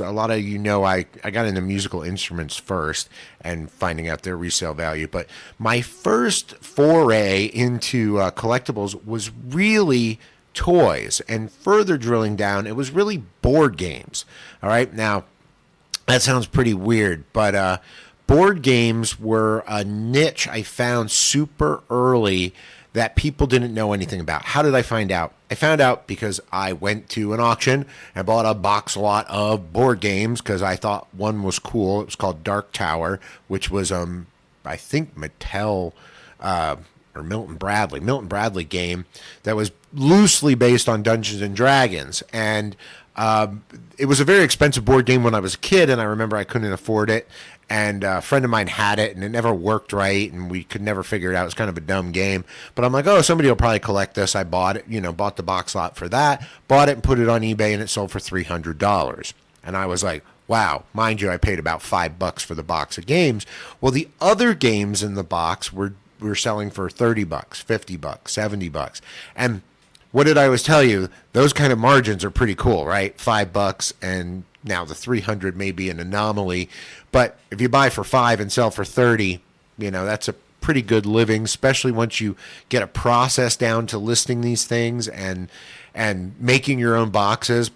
a lot of I got into musical instruments first and finding out their resale value. But my first foray into collectibles was really toys. And further drilling down, it was really board games. All right. Now, that sounds pretty weird, but board games were a niche I found super early that people didn't know anything about. How did I find out? I found out because I went to an auction and bought a box lot of board games because I thought one was cool. It was called Dark Tower, which was I think Mattel or Milton Bradley game that was loosely based on Dungeons and Dragons. And it was a very expensive board game when I was a kid, and I remember I couldn't afford it. And a friend of mine had it, and it never worked right, and we could never figure it out. It was kind of a dumb game. But I'm like, oh, somebody will probably collect this. I bought it, bought the box lot for that, bought it and put it on eBay, and it sold for $300. And I was like, wow, mind you, I paid about $5 for the box of games. Well, the other games in the box were selling for $30, $50, $70. And what did I always tell you? Those kind of margins are pretty cool, right? $5, and now the 300 may be an anomaly, but if you buy for 5 and sell for 30, that's a pretty good living, especially once you get a process down to listing these things and making your own boxes.